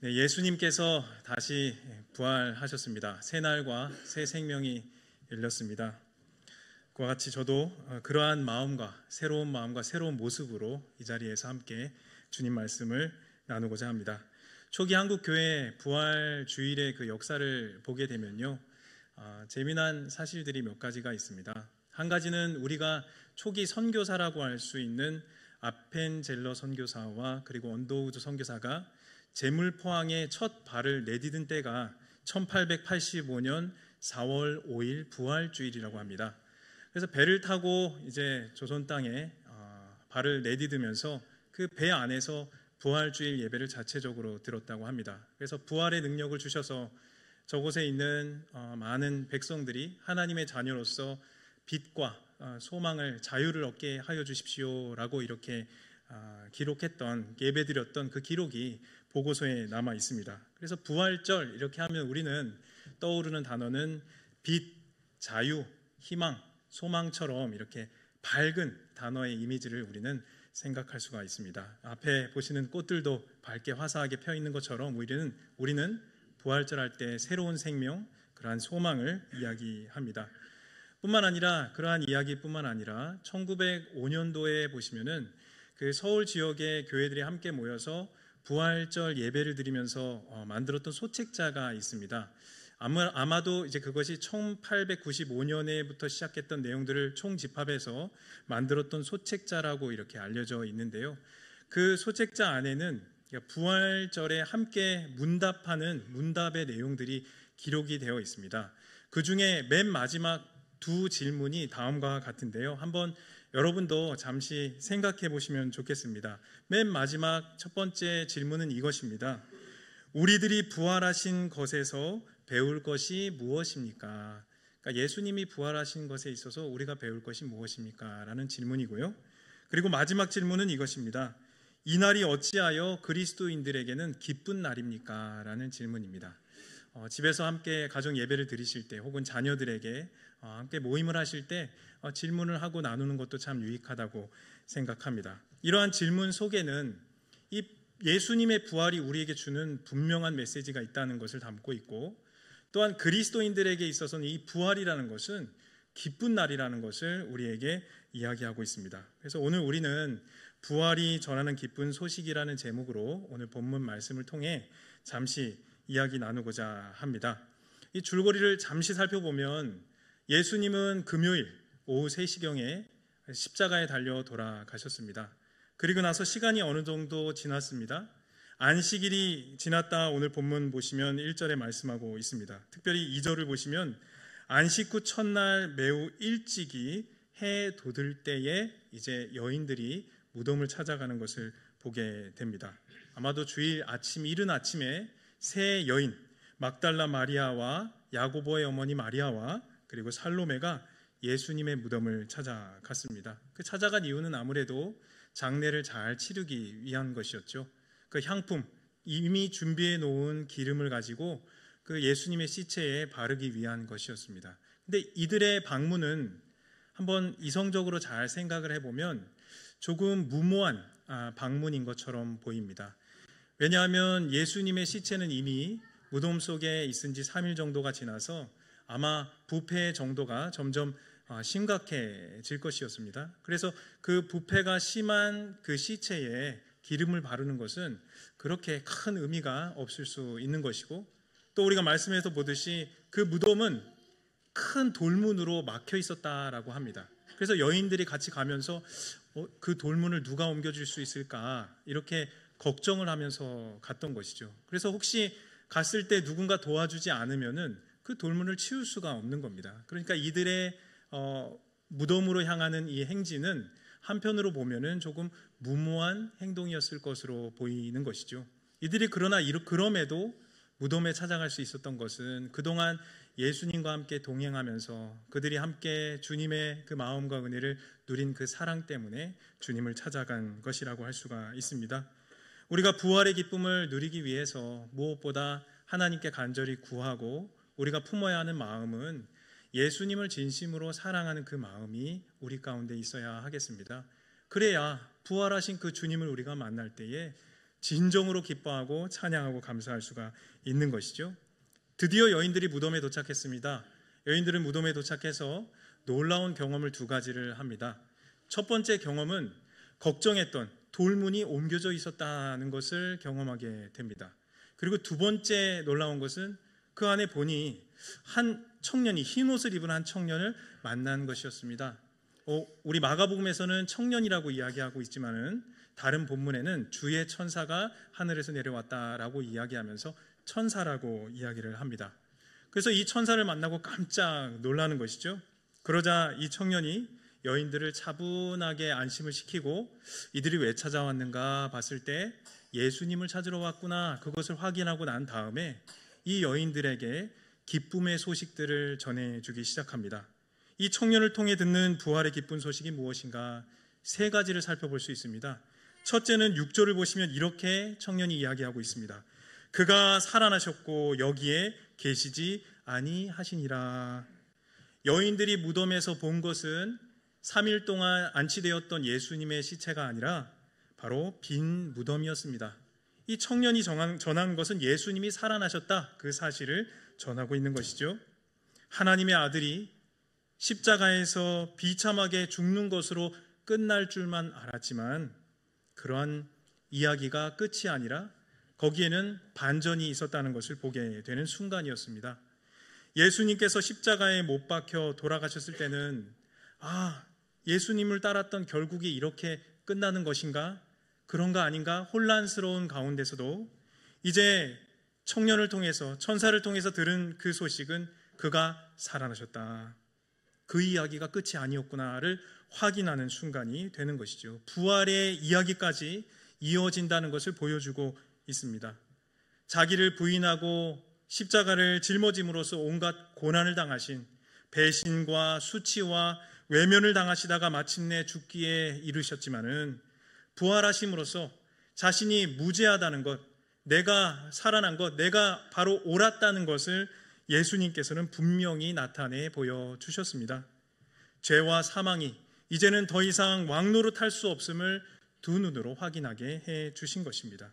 네, 예수님께서 다시 부활하셨습니다. 새 날과 새 생명이 열렸습니다. 그와 같이 저도 그러한 마음과 새로운 모습으로 이 자리에서 함께 주님 말씀을 나누고자 합니다. 초기 한국 교회 부활 주일의 그 역사를 보게 되면요, 재미난 사실들이 몇 가지가 있습니다. 한 가지는 우리가 초기 선교사라고 할 수 있는 아펜젤러 선교사와 그리고 언더우드 선교사가 제물 포항에 첫 발을 내디딘 때가 1885년 4월 5일 부활주일이라고 합니다. 그래서 배를 타고 이제 조선 땅에 발을 내디디면서 그 배 안에서 부활주일 예배를 자체적으로 드렸다고 합니다. 그래서 부활의 능력을 주셔서 저곳에 있는 많은 백성들이 하나님의 자녀로서 빛과 소망을, 자유를 얻게 하여 주십시오라고 이렇게 기록했던, 예배드렸던 그 기록이 보고서에 남아 있습니다. 그래서 부활절 이렇게 하면 우리는 떠오르는 단어는 빛, 자유, 희망, 소망처럼 이렇게 밝은 단어의 이미지를 우리는 생각할 수가 있습니다. 앞에 보시는 꽃들도 밝게 화사하게 펴 있는 것처럼 우리는 부활절 할 때 새로운 생명, 그러한 소망을 이야기합니다. 그러한 이야기뿐만 아니라 1905년도에 보시면은 그 서울 지역의 교회들이 함께 모여서 부활절 예배를 드리면서 만들었던 소책자가 있습니다. 아마도 이제 그것이 1895년에부터 시작했던 내용들을 총집합해서 만들었던 소책자라고 이렇게 알려져 있는데요. 그 소책자 안에는 부활절에 함께 문답하는 문답의 내용들이 기록이 되어 있습니다. 그 중에 맨 마지막 두 질문이 다음과 같은데요. 한번 여러분도 잠시 생각해 보시면 좋겠습니다. 맨 마지막 첫 번째 질문은 이것입니다. 우리들이 부활하신 것에서 배울 것이 무엇입니까? 그러니까 예수님이 부활하신 것에 있어서 우리가 배울 것이 무엇입니까? 라는 질문이고요. 그리고 마지막 질문은 이것입니다. 이 날이 어찌하여 그리스도인들에게는 기쁜 날입니까? 라는 질문입니다. 집에서 함께 가정 예배를 드리실 때 혹은 자녀들에게 함께 모임을 하실 때 질문을 하고 나누는 것도 참 유익하다고 생각합니다. 이러한 질문 속에는 이 예수님의 부활이 우리에게 주는 분명한 메시지가 있다는 것을 담고 있고, 또한 그리스도인들에게 있어서는 이 부활이라는 것은 기쁜 날이라는 것을 우리에게 이야기하고 있습니다. 그래서 오늘 우리는 부활이 전하는 기쁜 소식이라는 제목으로 오늘 본문 말씀을 통해 잠시 이야기 나누고자 합니다. 이 줄거리를 잠시 살펴보면 예수님은 금요일 오후 3시경에 십자가에 달려 돌아가셨습니다. 그리고 나서 시간이 어느 정도 지났습니다. 안식일이 지났다 오늘 본문 보시면 1절에 말씀하고 있습니다. 특별히 2절을 보시면 안식 후 첫날 매우 일찍이 해 돋을 때에 이제 여인들이 무덤을 찾아가는 것을 보게 됩니다. 아마도 주일 아침, 이른 아침에 세 여인, 막달라 마리아와 야고보의 어머니 마리아와 그리고 살로메가 예수님의 무덤을 찾아갔습니다. 그 찾아간 이유는 아무래도 장례를 잘 치르기 위한 것이었죠. 그 향품, 이미 준비해 놓은 기름을 가지고 그 예수님의 시체에 바르기 위한 것이었습니다. 근데 이들의 방문은 한번 이성적으로 잘 생각을 해보면 조금 무모한 방문인 것처럼 보입니다. 왜냐하면 예수님의 시체는 이미 무덤 속에 있은 지 3일 정도가 지나서 아마 부패 정도가 점점 심각해질 것이었습니다. 그래서 그 부패가 심한 그 시체에 기름을 바르는 것은 그렇게 큰 의미가 없을 수 있는 것이고, 또 우리가 말씀에서 보듯이 그 무덤은 큰 돌문으로 막혀 있었다라고 합니다. 그래서 여인들이 같이 가면서 그 돌문을 누가 옮겨줄 수 있을까 이렇게 걱정을 하면서 갔던 것이죠. 그래서 혹시 갔을 때 누군가 도와주지 않으면은 그 돌문을 치울 수가 없는 겁니다. 그러니까 이들의 무덤으로 향하는 이 행진은 한편으로 보면은 조금 무모한 행동이었을 것으로 보이는 것이죠. 이들이 그럼에도 무덤에 찾아갈 수 있었던 것은 그동안 예수님과 함께 동행하면서 그들이 함께 주님의 그 마음과 은혜를 누린 그 사랑 때문에 주님을 찾아간 것이라고 할 수가 있습니다. 우리가 부활의 기쁨을 누리기 위해서 무엇보다 하나님께 간절히 구하고 우리가 품어야 하는 마음은 예수님을 진심으로 사랑하는 그 마음이 우리 가운데 있어야 하겠습니다. 그래야 부활하신 그 주님을 우리가 만날 때에 진정으로 기뻐하고 찬양하고 감사할 수가 있는 것이죠. 드디어 여인들이 무덤에 도착했습니다. 여인들은 무덤에 도착해서 놀라운 경험을 두 가지를 합니다. 첫 번째 경험은 걱정했던 돌문이 옮겨져 있었다는 것을 경험하게 됩니다. 그리고 두 번째 놀라운 것은 그 안에 보니 한 청년이, 흰 옷을 입은 한 청년을 만난 것이었습니다. 우리 마가복음에서는 청년이라고 이야기하고 있지만은 다른 본문에는 주의 천사가 하늘에서 내려왔다라고 이야기하면서 천사라고 이야기를 합니다. 그래서 이 천사를 만나고 깜짝 놀라는 것이죠. 그러자 이 청년이 여인들을 차분하게 안심을 시키고 이들이 왜 찾아왔는가 봤을 때 예수님을 찾으러 왔구나, 그것을 확인하고 난 다음에 이 여인들에게 기쁨의 소식들을 전해주기 시작합니다. 이 청년을 통해 듣는 부활의 기쁜 소식이 무엇인가? 세 가지를 살펴볼 수 있습니다. 첫째는 6절을 보시면 이렇게 청년이 이야기하고 있습니다. 그가 살아나셨고 여기에 계시지 아니하시니라. 여인들이 무덤에서 본 것은 3일 동안 안치되었던 예수님의 시체가 아니라 바로 빈 무덤이었습니다. 이 청년이 전한 것은 예수님이 살아나셨다, 그 사실을 전하고 있는 것이죠. 하나님의 아들이 십자가에서 비참하게 죽는 것으로 끝날 줄만 알았지만 그러한 이야기가 끝이 아니라 거기에는 반전이 있었다는 것을 보게 되는 순간이었습니다. 예수님께서 십자가에 못 박혀 돌아가셨을 때는 예수님을 따랐던 결국이 이렇게 끝나는 것인가? 그런가 아닌가? 혼란스러운 가운데서도 이제 청년을 통해서, 천사를 통해서 들은 그 소식은 그가 살아나셨다, 그 이야기가 끝이 아니었구나를 확인하는 순간이 되는 것이죠. 부활의 이야기까지 이어진다는 것을 보여주고 있습니다. 자기를 부인하고 십자가를 짊어짐으로써 온갖 고난을 당하신, 배신과 수치와 외면을 당하시다가 마침내 죽기에 이르셨지만은 부활하심으로써 자신이 무죄하다는 것, 내가 살아난 것, 내가 바로 옳았다는 것을 예수님께서는 분명히 나타내 보여주셨습니다. 죄와 사망이 이제는 더 이상 왕노릇할 수 없음을 두 눈으로 확인하게 해주신 것입니다.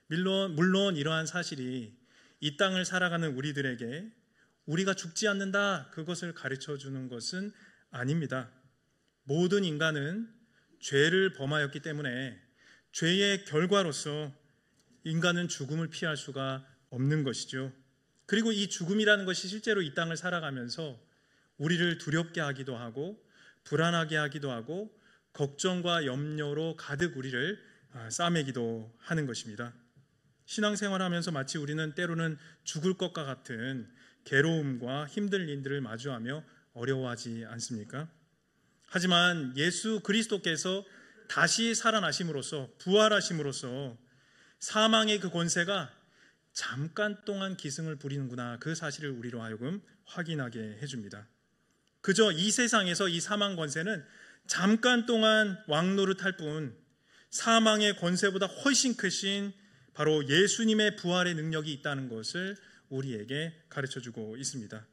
물론 이러한 사실이 이 땅을 살아가는 우리들에게 우리가 죽지 않는다, 그것을 가르쳐주는 것은 아닙니다. 모든 인간은 죄를 범하였기 때문에 죄의 결과로서 인간은 죽음을 피할 수가 없는 것이죠. 그리고 이 죽음이라는 것이 실제로 이 땅을 살아가면서 우리를 두렵게 하기도 하고 불안하게 하기도 하고 걱정과 염려로 가득 우리를 싸매기도 하는 것입니다. 신앙생활하면서 마치 우리는 때로는 죽을 것과 같은 괴로움과 힘든 일들을 마주하며 어려워하지 않습니까? 하지만 예수 그리스도께서 다시 살아나심으로써, 부활하심으로써 사망의 그 권세가 잠깐 동안 기승을 부리는구나, 그 사실을 우리로 하여금 확인하게 해줍니다. 그저 이 세상에서 이 사망 권세는 잠깐 동안 왕노릇할 뿐, 사망의 권세보다 훨씬 크신 바로 예수님의 부활의 능력이 있다는 것을 우리에게 가르쳐주고 있습니다.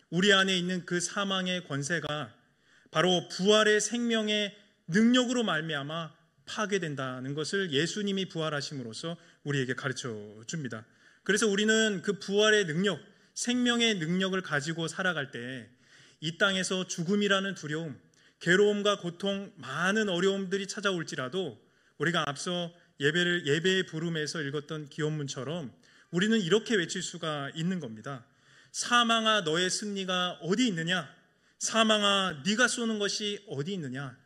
우리 안에 있는 그 사망의 권세가 바로 부활의 생명의 능력으로 말미암아 파괴된다는 것을 예수님이 부활하심으로써 우리에게 가르쳐 줍니다. 그래서 우리는 그 부활의 능력, 생명의 능력을 가지고 살아갈 때 이 땅에서 죽음이라는 두려움, 괴로움과 고통, 많은 어려움들이 찾아올지라도 우리가 앞서 예배의 부름에서 읽었던 기원문처럼 우리는 이렇게 외칠 수가 있는 겁니다. 사망아, 너의 승리가 어디 있느냐? 사망아, 네가 쏘는 것이 어디 있느냐?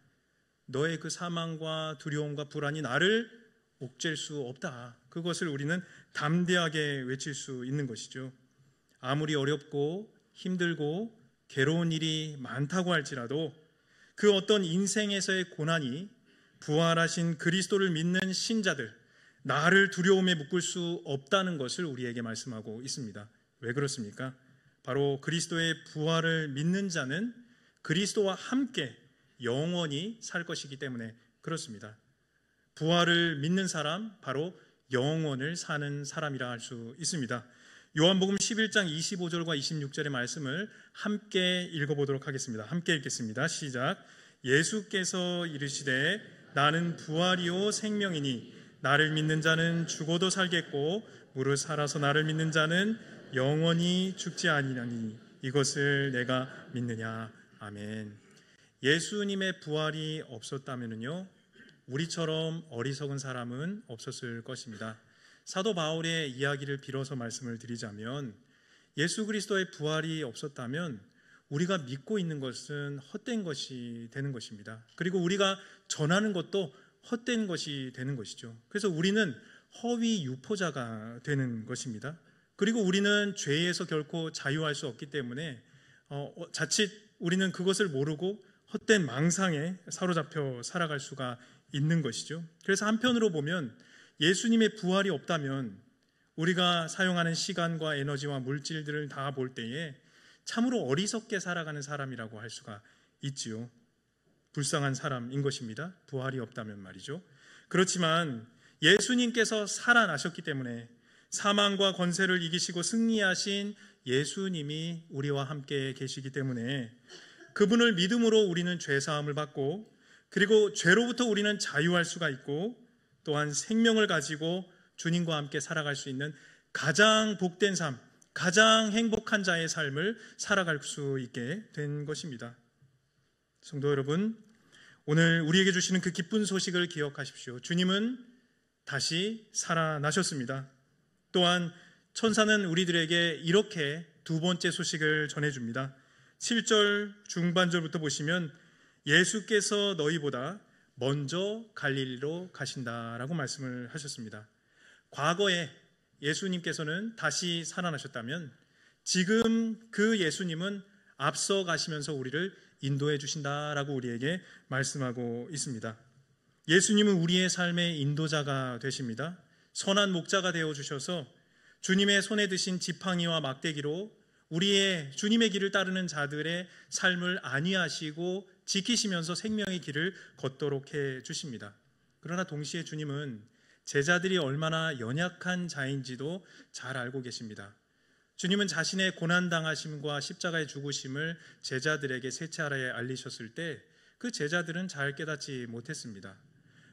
너의 그 사망과 두려움과 불안이 나를 옥죄일 수 없다. 그것을 우리는 담대하게 외칠 수 있는 것이죠. 아무리 어렵고 힘들고 괴로운 일이 많다고 할지라도 그 어떤 인생에서의 고난이 부활하신 그리스도를 믿는 신자들, 나를 두려움에 묶을 수 없다는 것을 우리에게 말씀하고 있습니다. 왜 그렇습니까? 바로 그리스도의 부활을 믿는 자는 그리스도와 함께 영원히 살 것이기 때문에 그렇습니다. 부활을 믿는 사람, 바로 영원을 사는 사람이라 할 수 있습니다. 요한복음 11장 25절과 26절의 말씀을 함께 읽어보도록 하겠습니다. 함께 읽겠습니다. 시작. 예수께서 이르시되 나는 부활이요 생명이니 나를 믿는 자는 죽어도 살겠고 무릇 살아서 나를 믿는 자는 영원히 죽지 아니하니 이것을 내가 믿느냐. 아멘. 예수님의 부활이 없었다면요, 우리처럼 어리석은 사람은 없었을 것입니다. 사도 바울의 이야기를 빌어서 말씀을 드리자면, 예수 그리스도의 부활이 없었다면 우리가 믿고 있는 것은 헛된 것이 되는 것입니다. 그리고 우리가 전하는 것도 헛된 것이 되는 것이죠. 그래서 우리는 허위 유포자가 되는 것입니다. 그리고 우리는 죄에서 결코 자유할 수 없기 때문에 자칫 우리는 그것을 모르고 헛된 망상에 사로잡혀 살아갈 수가 있는 것이죠. 그래서 한편으로 보면 예수님의 부활이 없다면 우리가 사용하는 시간과 에너지와 물질들을 다 볼 때에 참으로 어리석게 살아가는 사람이라고 할 수가 있지요. 불쌍한 사람인 것입니다. 부활이 없다면 말이죠. 그렇지만 예수님께서 살아나셨기 때문에 사망과 권세를 이기시고 승리하신 예수님이 우리와 함께 계시기 때문에 그분을 믿음으로 우리는 죄사함을 받고, 그리고 죄로부터 우리는 자유할 수가 있고, 또한 생명을 가지고 주님과 함께 살아갈 수 있는 가장 복된 삶, 가장 행복한 자의 삶을 살아갈 수 있게 된 것입니다. 성도 여러분, 오늘 우리에게 주시는 그 기쁜 소식을 기억하십시오. 주님은 다시 살아나셨습니다. 또한 천사는 우리들에게 이렇게 두 번째 소식을 전해줍니다. 7절 중반절부터 보시면 예수께서 너희보다 먼저 갈릴리로 가신다라고 말씀을 하셨습니다. 과거에 예수님께서는 다시 살아나셨다면 지금 그 예수님은 앞서 가시면서 우리를 인도해 주신다라고 우리에게 말씀하고 있습니다. 예수님은 우리의 삶의 인도자가 되십니다. 선한 목자가 되어 주셔서 주님의 손에 드신 지팡이와 막대기로 주님의 길을 따르는 자들의 삶을 안위하시고 지키시면서 생명의 길을 걷도록 해 주십니다. 그러나 동시에 주님은 제자들이 얼마나 연약한 자인지도 잘 알고 계십니다. 주님은 자신의 고난당하심과 십자가의 죽으심을 제자들에게 셋째 알리셨을 때 그 제자들은 잘 깨닫지 못했습니다.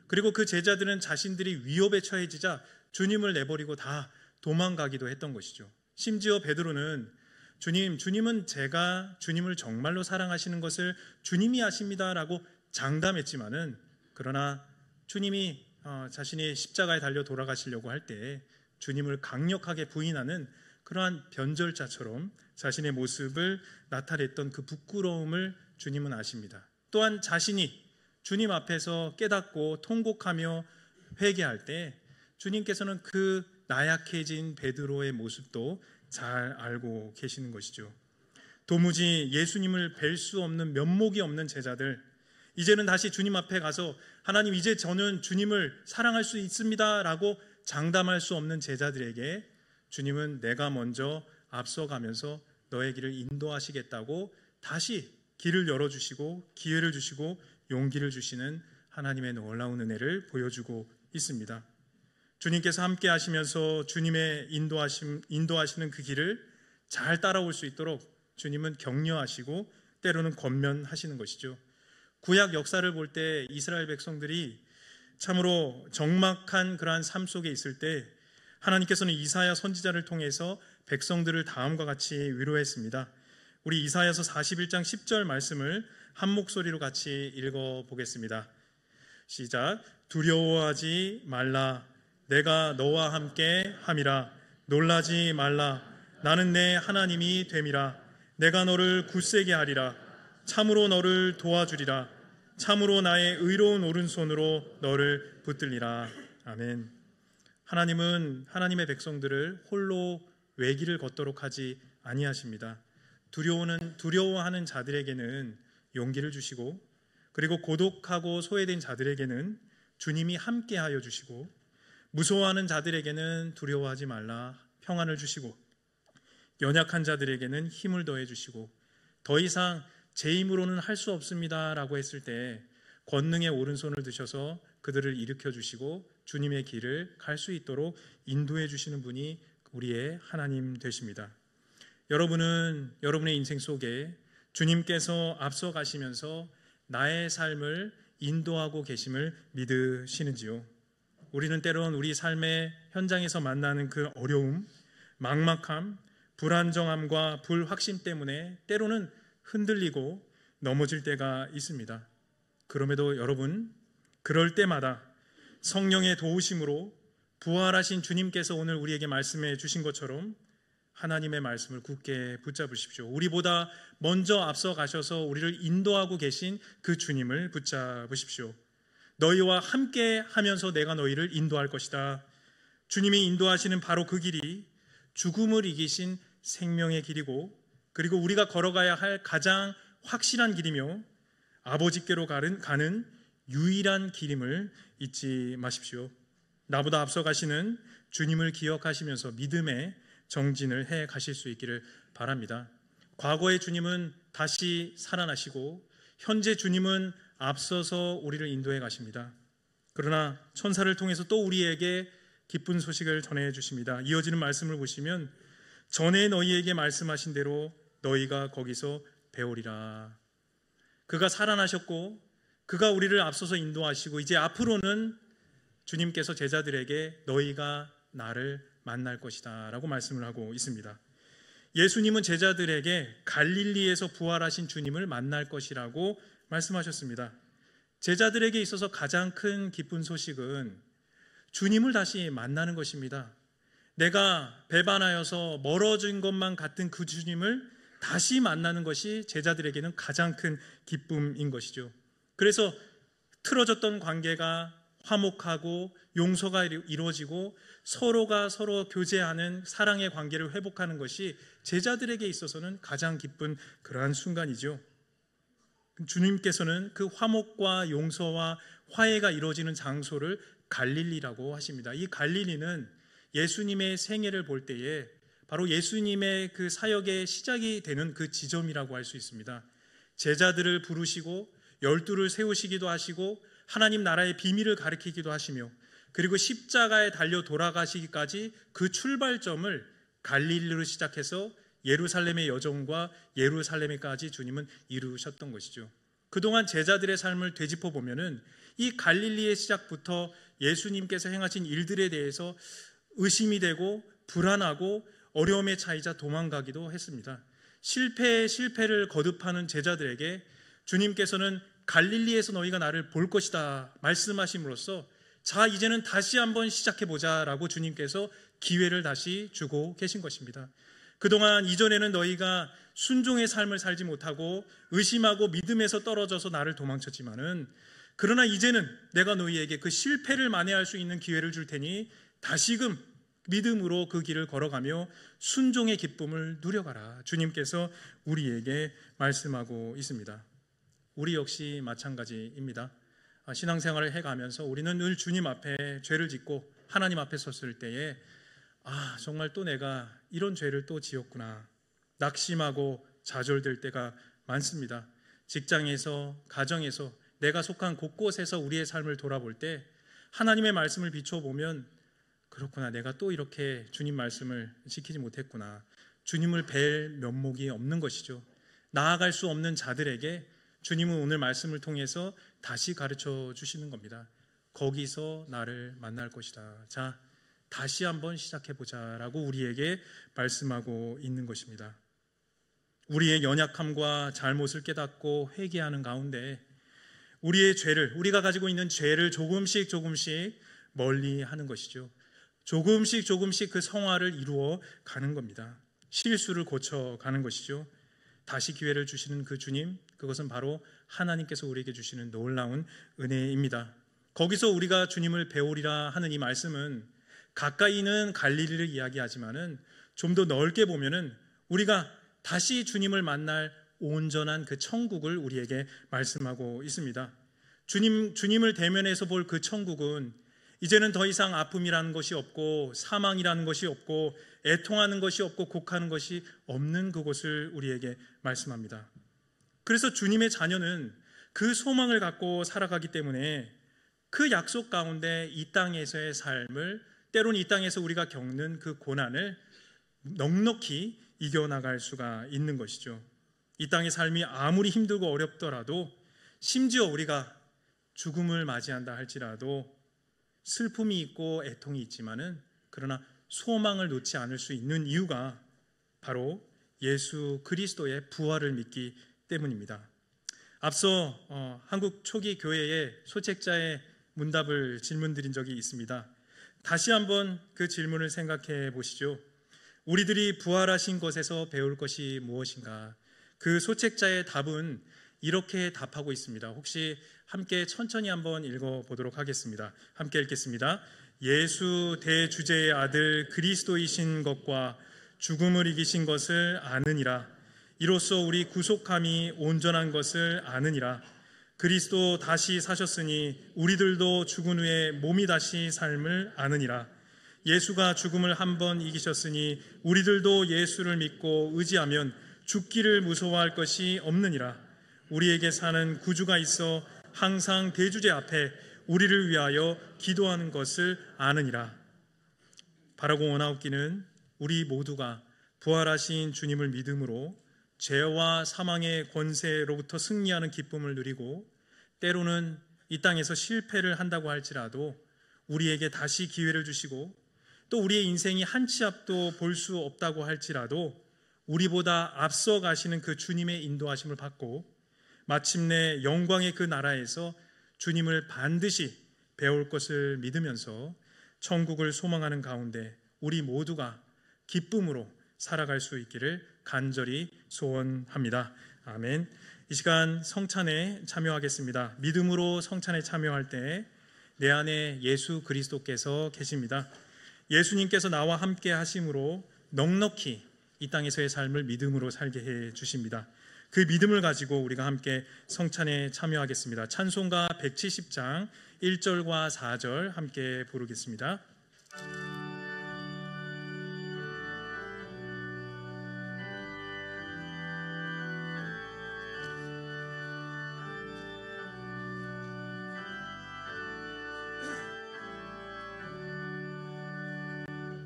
그리고 그 제자들은 자신들이 위협에 처해지자 주님을 내버리고 다 도망가기도 했던 것이죠. 심지어 베드로는 주님은 제가 주님을 정말로 사랑하시는 것을 주님이 아십니다라고 장담했지만은, 그러나 주님이 자신이 십자가에 달려 돌아가시려고 할 때 주님을 강력하게 부인하는 그러한 변절자처럼 자신의 모습을 나타냈던 그 부끄러움을 주님은 아십니다. 또한 자신이 주님 앞에서 깨닫고 통곡하며 회개할 때 주님께서는 그 나약해진 베드로의 모습도 잘 알고 계시는 것이죠. 도무지 예수님을 뵐 수 없는, 면목이 없는 제자들, 이제는 다시 주님 앞에 가서 하나님, 이제 저는 주님을 사랑할 수 있습니다 라고 장담할 수 없는 제자들에게 주님은 내가 먼저 앞서가면서 너의 길을 인도하시겠다고 다시 길을 열어주시고 기회를 주시고 용기를 주시는 하나님의 놀라운 은혜를 보여주고 있습니다. 주님께서 함께 하시면서 주님의 인도하시는 그 길을 잘 따라올 수 있도록 주님은 격려하시고 때로는 권면하시는 것이죠. 구약 역사를 볼 때 이스라엘 백성들이 참으로 적막한 그러한 삶 속에 있을 때 하나님께서는 이사야 선지자를 통해서 백성들을 다음과 같이 위로했습니다. 우리 이사야서 41장 10절 말씀을 한 목소리로 같이 읽어보겠습니다. 시작. 두려워하지 말라. 내가 너와 함께 함이라. 놀라지 말라. 나는 내 하나님이 됨이라. 내가 너를 굳세게 하리라. 참으로 너를 도와주리라. 참으로 나의 의로운 오른손으로 너를 붙들리라. 아멘. 하나님은 하나님의 백성들을 홀로 외길을 걷도록 하지 아니하십니다. 두려워하는 자들에게는 용기를 주시고, 그리고 고독하고 소외된 자들에게는 주님이 함께하여 주시고, 무서워하는 자들에게는 두려워하지 말라 평안을 주시고, 연약한 자들에게는 힘을 더해 주시고, 더 이상 제 힘으로는 할 수 없습니다 라고 했을 때 권능의 오른손을 드셔서 그들을 일으켜 주시고 주님의 길을 갈 수 있도록 인도해 주시는 분이 우리의 하나님 되십니다. 여러분은 여러분의 인생 속에 주님께서 앞서 가시면서 나의 삶을 인도하고 계심을 믿으시는지요? 우리는 때론 우리 삶의 현장에서 만나는 그 어려움, 막막함, 불안정함과 불확신 때문에 때로는 흔들리고 넘어질 때가 있습니다. 그럼에도 여러분, 그럴 때마다 성령의 도우심으로 부활하신 주님께서 오늘 우리에게 말씀해 주신 것처럼 하나님의 말씀을 굳게 붙잡으십시오. 우리보다 먼저 앞서 가셔서 우리를 인도하고 계신 그 주님을 붙잡으십시오. 너희와 함께 하면서 내가 너희를 인도할 것이다. 주님이 인도하시는 바로 그 길이 죽음을 이기신 생명의 길이고, 그리고 우리가 걸어가야 할 가장 확실한 길이며 아버지께로 가는 유일한 길임을 잊지 마십시오. 나보다 앞서 가시는 주님을 기억하시면서 믿음의 정진을 해 가실 수 있기를 바랍니다. 과거의 주님은 다시 살아나시고 현재 주님은 앞서서 우리를 인도해 가십니다. 그러나 천사를 통해서 또 우리에게 기쁜 소식을 전해 주십니다. 이어지는 말씀을 보시면 전에 너희에게 말씀하신 대로 너희가 거기서 배우리라. 그가 살아나셨고 그가 우리를 앞서서 인도하시고 이제 앞으로는 주님께서 제자들에게 너희가 나를 만날 것이다 라고 말씀을 하고 있습니다. 예수님은 제자들에게 갈릴리에서 부활하신 주님을 만날 것이라고 말씀하셨습니다. 제자들에게 있어서 가장 큰 기쁜 소식은 주님을 다시 만나는 것입니다. 내가 배반하여서 멀어진 것만 같은 그 주님을 다시 만나는 것이 제자들에게는 가장 큰 기쁨인 것이죠. 그래서 틀어졌던 관계가 화목하고 용서가 이루어지고 서로가 서로 교제하는 사랑의 관계를 회복하는 것이 제자들에게 있어서는 가장 기쁜 그러한 순간이죠. 주님께서는 그 화목과 용서와 화해가 이루어지는 장소를 갈릴리라고 하십니다. 이 갈릴리는 예수님의 생애를 볼 때에 바로 예수님의 그 사역의 시작이 되는 그 지점이라고 할 수 있습니다. 제자들을 부르시고 12를 세우시기도 하시고 하나님 나라의 비밀을 가르치기도 하시며 그리고 십자가에 달려 돌아가시기까지 그 출발점을 갈릴리로 시작해서 예루살렘의 여정과 예루살렘에까지 주님은 이루셨던 것이죠. 그동안 제자들의 삶을 되짚어 보면은 이 갈릴리의 시작부터 예수님께서 행하신 일들에 대해서 의심이 되고 불안하고 어려움에 차이자 도망가기도 했습니다. 실패에 실패를 거듭하는 제자들에게 주님께서는 갈릴리에서 너희가 나를 볼 것이다 말씀하심으로써 자 이제는 다시 한번 시작해보자 라고 주님께서 기회를 다시 주고 계신 것입니다. 그동안 이전에는 너희가 순종의 삶을 살지 못하고 의심하고 믿음에서 떨어져서 나를 도망쳤지만은 그러나 이제는 내가 너희에게 그 실패를 만회할 수 있는 기회를 줄 테니 다시금 믿음으로 그 길을 걸어가며 순종의 기쁨을 누려가라. 주님께서 우리에게 말씀하고 있습니다. 우리 역시 마찬가지입니다. 신앙생활을 해가면서 우리는 늘 주님 앞에 죄를 짓고 하나님 앞에 섰을 때에 정말 또 내가 이런 죄를 또 지었구나 낙심하고 좌절될 때가 많습니다. 직장에서 가정에서 내가 속한 곳곳에서 우리의 삶을 돌아볼 때 하나님의 말씀을 비춰보면 그렇구나 내가 또 이렇게 주님 말씀을 지키지 못했구나 주님을 뵐 면목이 없는 것이죠. 나아갈 수 없는 자들에게 주님은 오늘 말씀을 통해서 다시 가르쳐 주시는 겁니다. 거기서 나를 만날 것이다. 자 다시 한번 시작해보자 라고 우리에게 말씀하고 있는 것입니다. 우리의 연약함과 잘못을 깨닫고 회개하는 가운데 우리의 죄를 우리가 가지고 있는 죄를 조금씩 멀리 하는 것이죠. 조금씩 그 성화를 이루어 가는 겁니다. 실수를 고쳐가는 것이죠. 다시 기회를 주시는 그 주님 그것은 바로 하나님께서 우리에게 주시는 놀라운 은혜입니다. 거기서 우리가 주님을 배우리라 하는 이 말씀은 가까이는 갈릴리를 이야기하지만은 좀 더 넓게 보면은 우리가 다시 주님을 만날 온전한 그 천국을 우리에게 말씀하고 있습니다. 주님을 대면해서 볼 그 천국은 이제는 더 이상 아픔이라는 것이 없고 사망이라는 것이 없고 애통하는 것이 없고 곡하는 것이 없는 그곳을 우리에게 말씀합니다. 그래서 주님의 자녀는 그 소망을 갖고 살아가기 때문에 그 약속 가운데 이 땅에서의 삶을 때로는 이 땅에서 우리가 겪는 그 고난을 넉넉히 이겨나갈 수가 있는 것이죠. 이 땅의 삶이 아무리 힘들고 어렵더라도 심지어 우리가 죽음을 맞이한다 할지라도 슬픔이 있고 애통이 있지만은 그러나 소망을 놓지 않을 수 있는 이유가 바로 예수 그리스도의 부활을 믿기 때문입니다. 앞서 한국 초기 교회의 소책자의 문답을 질문드린 적이 있습니다. 다시 한번 그 질문을 생각해 보시죠. 우리들이 부활하신 것에서 배울 것이 무엇인가? 그 소책자의 답은 이렇게 답하고 있습니다. 혹시 함께 천천히 한번 읽어보도록 하겠습니다. 함께 읽겠습니다. 예수 대주제의 아들 그리스도이신 것과 죽음을 이기신 것을 아느니라. 이로써 우리 구속함이 온전한 것을 아느니라. 그리스도 다시 사셨으니 우리들도 죽은 후에 몸이 다시 삶을 아느니라. 예수가 죽음을 한 번 이기셨으니 우리들도 예수를 믿고 의지하면 죽기를 무서워할 것이 없느니라. 우리에게 사는 구주가 있어 항상 대주제 앞에 우리를 위하여 기도하는 것을 아느니라. 바라고 원하옵기는 우리 모두가 부활하신 주님을 믿음으로 죄와 사망의 권세로부터 승리하는 기쁨을 누리고, 때로는 이 땅에서 실패를 한다고 할지라도 우리에게 다시 기회를 주시고, 또 우리의 인생이 한 치 앞도 볼 수 없다고 할지라도 우리보다 앞서 가시는 그 주님의 인도하심을 받고 마침내 영광의 그 나라에서 주님을 반드시 배울 것을 믿으면서 천국을 소망하는 가운데 우리 모두가 기쁨으로 살아갈 수 있기를 간절히 소원합니다. 아멘. 이 시간 성찬에 참여하겠습니다. 믿음으로 성찬에 참여할 때 내 안에 예수 그리스도께서 계십니다. 예수님께서 나와 함께 하심으로 넉넉히 이 땅에서의 삶을 믿음으로 살게 해 주십니다. 그 믿음을 가지고 우리가 함께 성찬에 참여하겠습니다. 찬송가 170장 1절과 4절 함께 부르겠습니다.